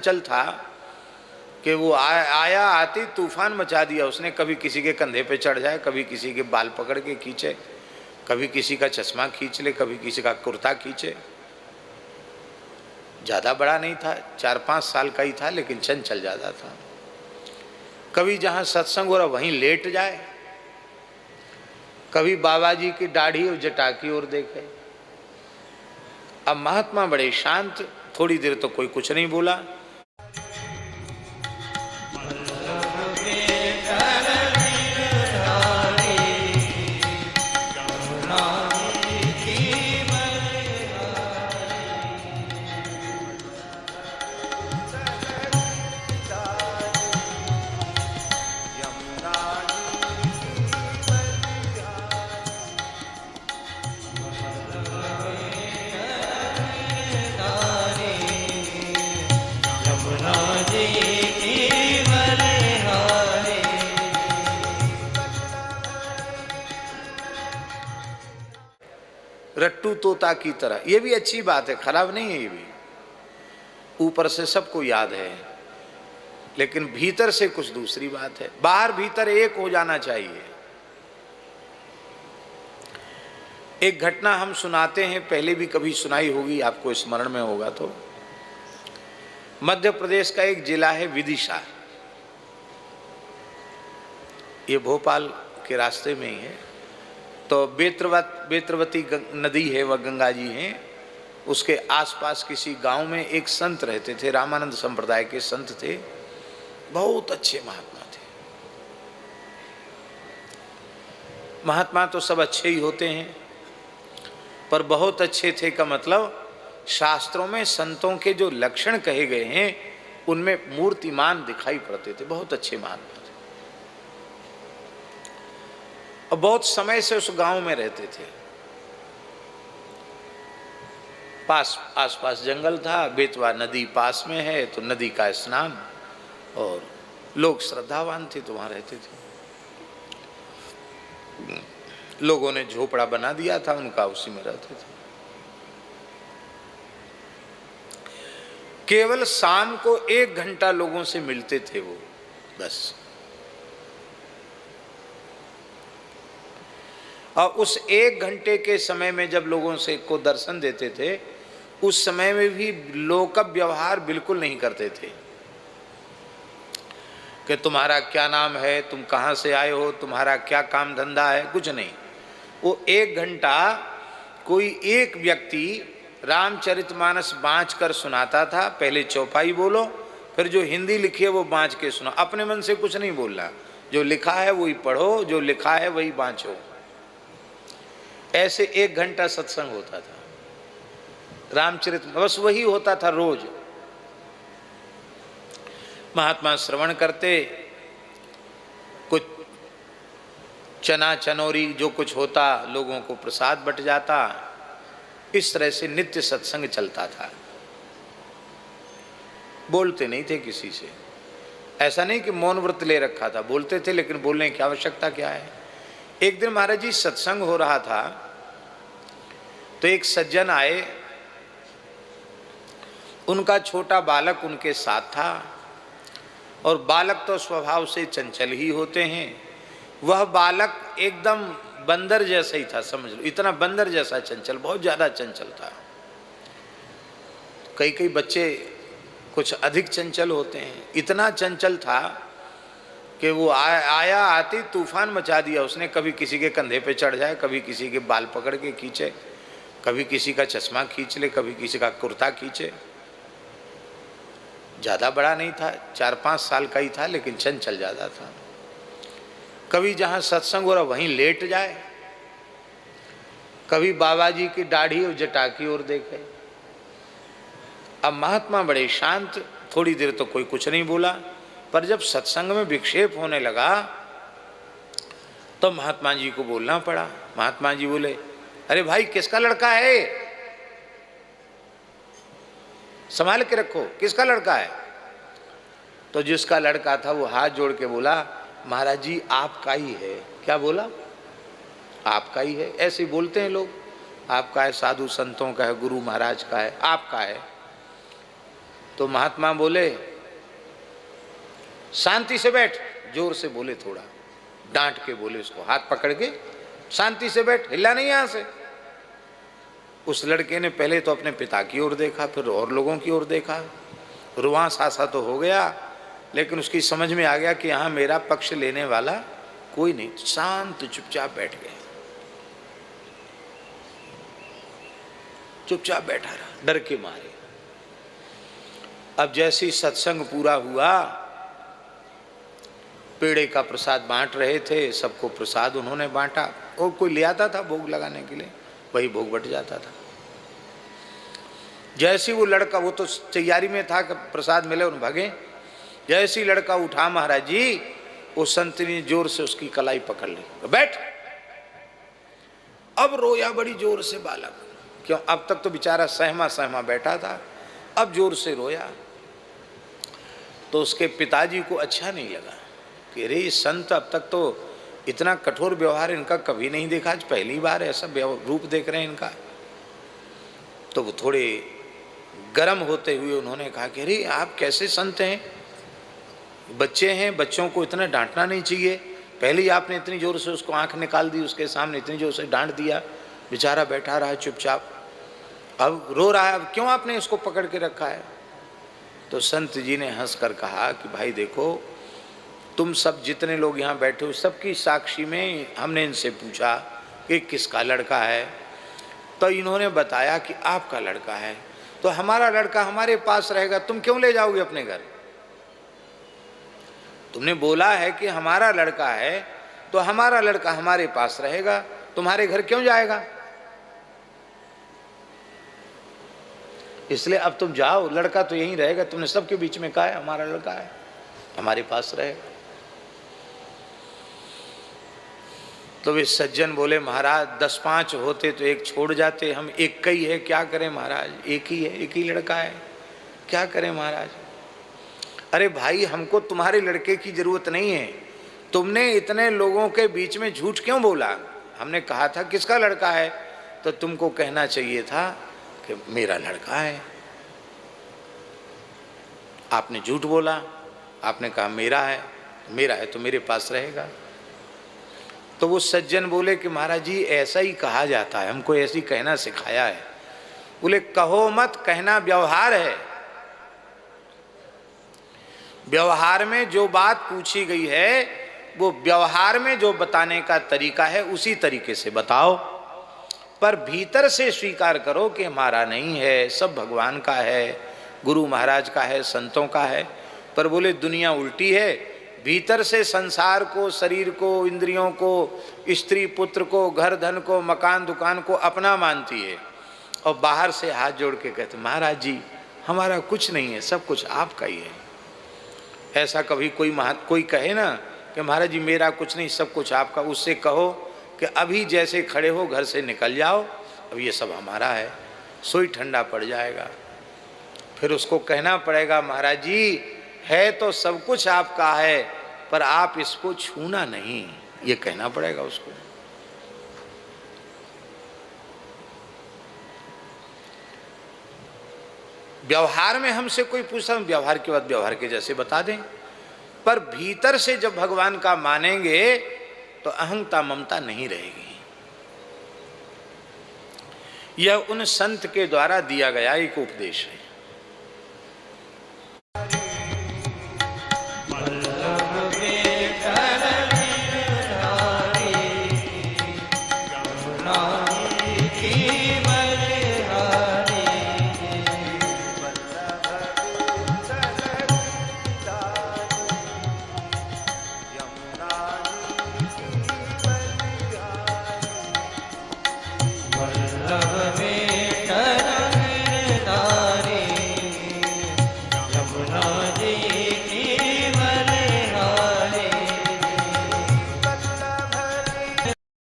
चंचल था कि वो आया आती तूफान मचा दिया उसने। कभी किसी के कंधे पे चढ़ जाए, कभी किसी के बाल पकड़ के खींचे, कभी किसी का चश्मा खींच ले, कभी किसी का कुर्ता खींचे। ज़्यादा बड़ा नहीं था, 4-5 साल का ही था, लेकिन चंचल ज़्यादा था। कभी जहाँ सत्संग हो रहा वहीं लेट जाए, कभी बाबा जी की दाढ़ी और जटा की ओर देखे। अब महात्मा बड़े शांत, थोड़ी देर तो कोई कुछ नहीं बोला। रट्टू तोता की तरह, ये भी अच्छी बात है, खराब नहीं है ये भी। ऊपर से सबको याद है, लेकिन भीतर से कुछ दूसरी बात है। बाहर भीतर एक हो जाना चाहिए। एक घटना हम सुनाते हैं, पहले भी कभी सुनाई होगी, आपको स्मरण में होगा तो। मध्य प्रदेश का एक जिला है विदिशा, ये भोपाल के रास्ते में ही है। तो बेत्रवती नदी है, वह गंगा जी हैं, उसके आसपास किसी गांव में एक संत रहते थे, रामानंद संप्रदाय के संत थे, बहुत अच्छे महात्मा थे। महात्मा तो सब अच्छे ही होते हैं, पर बहुत अच्छे थे का मतलब शास्त्रों में संतों के जो लक्षण कहे गए हैं उनमें मूर्तिमान दिखाई पड़ते थे। बहुत अच्छे महात्मा थे और बहुत समय से उस गांव में रहते थे। आसपास जंगल था, बेतवा नदी पास में है, तो नदी का स्नान, और लोग श्रद्धावान थे तो वहां रहते थे। लोगों ने झोपड़ा बना दिया था उनका, उसी में रहते थे। केवल शाम को 1 घंटा लोगों से मिलते थे वो, बस। और उस 1 घंटे के समय में जब लोगों से को दर्शन देते थे, उस समय में भी लोक व्यवहार बिल्कुल नहीं करते थे कि तुम्हारा क्या नाम है, तुम कहाँ से आए हो, तुम्हारा क्या काम धंधा है, कुछ नहीं। वो 1 घंटा कोई एक व्यक्ति रामचरितमानस बाँच कर सुनाता था। पहले चौपाई बोलो, फिर जो हिंदी लिखी है वो बाँच के सुनो, अपने मन से कुछ नहीं बोलना, जो लिखा है वही पढ़ो, जो लिखा है वही बाँचो। ऐसे 1 घंटा सत्संग होता था, रामचरित बस वही होता था रोज। महात्मा श्रवण करते, कुछ चना चनौरी जो कुछ होता, लोगों को प्रसाद बट जाता। इस तरह से नित्य सत्संग चलता था। बोलते नहीं थे किसी से, ऐसा नहीं कि मौन व्रत ले रखा था, बोलते थे, लेकिन बोलने की आवश्यकता क्या है। एक दिन महाराज जी सत्संग हो रहा था, तो एक सज्जन आए, उनका छोटा बालक उनके साथ था, और बालक तो स्वभाव से चंचल ही होते हैं। वह बालक एकदम बंदर जैसा ही था, समझ लो, इतना बंदर जैसा चंचल, बहुत ज़्यादा चंचल था। कई बच्चे कुछ अधिक चंचल होते हैं, इतना चंचल था कि वो आया आती तूफान मचा दिया उसने। कभी किसी के कंधे पे चढ़ जाए, कभी किसी के बाल पकड़ के खींचे, कभी किसी का चश्मा खींच ले, कभी किसी का कुर्ता खींचे। ज़्यादा बड़ा नहीं था, 4-5 साल का ही था, लेकिन चंचल ज़्यादा था। कभी जहाँ सत्संग हो रहा वहीं लेट जाए, कभी बाबा जी की दाढ़ी और जटा की ओर देखे। अब महात्मा बड़े शांत, थोड़ी देर तो कोई कुछ नहीं बोला, पर जब सत्संग में विक्षेप होने लगा तो महात्मा जी को बोलना पड़ा। महात्मा जी बोले, अरे भाई किसका लड़का है, संभाल के रखो, किसका लड़का है। तो जिसका लड़का था वो हाथ जोड़ के बोला, महाराज जी आपका ही है। क्या बोला? आपका ही है। ऐसे बोलते हैं लोग, आपका है, साधु संतों का है, गुरु महाराज का है, आपका है। तो महात्मा बोले शांति से बैठ, जोर से बोले, थोड़ा डांट के बोले उसको, हाथ पकड़ के शांति से बैठ, हिला नहीं यहां से। उस लड़के ने पहले तो अपने पिता की ओर देखा, फिर और लोगों की ओर देखा, रुआ सासा तो हो गया, लेकिन उसकी समझ में आ गया कि यहाँ मेरा पक्ष लेने वाला कोई नहीं। शांत चुपचाप बैठ गए, चुपचाप बैठा रहा डर के मारे। अब जैसे ही सत्संग पूरा हुआ, पेड़े का प्रसाद बांट रहे थे, सबको प्रसाद उन्होंने बांटा, और कोई ले आता था भोग लगाने के लिए, वही भोग बट जाता था। जैसे ही वो लड़का, वो तो तैयारी में था कि प्रसाद मिले और भागे, जैसे ही लड़का उठा महाराज जी, वो संत ने जोर से उसकी कलाई पकड़ ली, बैठ। अब रोया बड़ी जोर से बालक, क्यों, अब तक तो बेचारा सहमा सहमा बैठा था, अब जोर से रोया। तो उसके पिताजी को अच्छा नहीं लगा कि अरे संत अब तक तो इतना कठोर व्यवहार इनका कभी नहीं देखा, आज पहली बार ऐसा रूप देख रहे हैं इनका। तो वो थोड़े गर्म होते हुए उन्होंने कहा कि अरे आप कैसे संत हैं, बच्चे हैं, बच्चों को इतना डांटना नहीं चाहिए, पहले ही आपने इतनी जोर से उसको आंख निकाल दी, उसके सामने इतनी जोर से डांट दिया, बेचारा बैठा रहा चुपचाप, अब रो रहा है, अब क्यों आपने इसको पकड़ के रखा है। तो संत जी ने हंसकर कहा कि भाई देखो, तुम सब जितने लोग यहाँ बैठे हो, सबकी साक्षी में हमने इनसे पूछा कि किसका लड़का है, तो इन्होंने बताया कि आपका लड़का है, तो हमारा लड़का हमारे पास रहेगा, तुम क्यों ले जाओगे अपने घर। तुमने बोला है कि हमारा लड़का है, तो हमारा लड़का हमारे पास रहेगा, तुम्हारे घर क्यों जाएगा। इसलिए अब तुम जाओ, लड़का तो यहीं रहेगा, तुमने सबके बीच में कहा है हमारा लड़का है, हमारे पास रहेगा। तो वे सज्जन बोले महाराज 10-5 होते तो एक छोड़ जाते, हम एक का ही है, क्या करें महाराज, एक ही है, एक ही लड़का है, क्या करें महाराज। अरे भाई हमको तुम्हारे लड़के की जरूरत नहीं है, तुमने इतने लोगों के बीच में झूठ क्यों बोला। हमने कहा था किसका लड़का है, तो तुमको कहना चाहिए था कि मेरा लड़का है। आपने झूठ बोला, आपने कहा मेरा है तो मेरे पास रहेगा। तो वो सज्जन बोले कि महाराज जी ऐसा ही कहा जाता है, हमको ऐसी कहना सिखाया है। बोले कहो मत, कहना व्यवहार है, व्यवहार में जो बात पूछी गई है वो व्यवहार में जो बताने का तरीका है उसी तरीके से बताओ, पर भीतर से स्वीकार करो कि हमारा नहीं है, सब भगवान का है, गुरु महाराज का है, संतों का है। पर बोले दुनिया उल्टी है, भीतर से संसार को, शरीर को, इंद्रियों को, स्त्री पुत्र को, घर धन को, मकान दुकान को अपना मानती है, और बाहर से हाथ जोड़ के कहते महाराज जी हमारा कुछ नहीं है, सब कुछ आपका ही है। ऐसा कभी कोई कहे ना कि महाराज जी मेरा कुछ नहीं, सब कुछ आपका, उससे कहो कि अभी जैसे खड़े हो घर से निकल जाओ, अब ये सब हमारा है, सोई ठंडा पड़ जाएगा। फिर उसको कहना पड़ेगा महाराज जी है तो सब कुछ आपका है, पर आप इसको छूना नहीं, ये कहना पड़ेगा उसको। व्यवहार में हमसे कोई पूछता, हम व्यवहार के बाद व्यवहार के जैसे बता दें, पर भीतर से जब भगवान का मानेंगे तो अहंता ममता नहीं रहेगी। यह उन संत के द्वारा दिया गया एक उपदेश है।